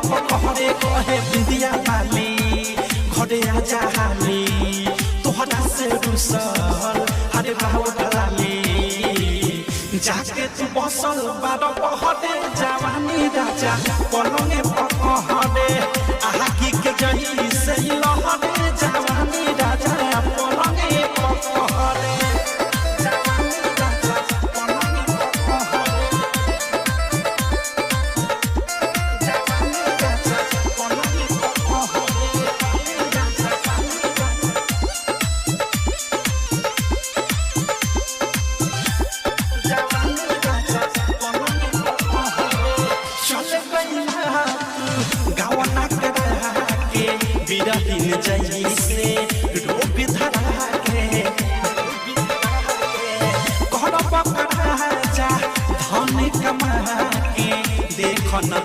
पकड़े कहे बिंदिया वाली घरे आजा हाली तोहरा से रुसल हरे बाबू ढलाली जाके तू बसल बारो पहरे जवानी राजा पलंगे पकड़े आहाकी के जही से लहरे जवानी राजा पलंगे पकड़े बिरहिन जैसे रोग धरा के घर पकड़ा जा धन कमा के देख न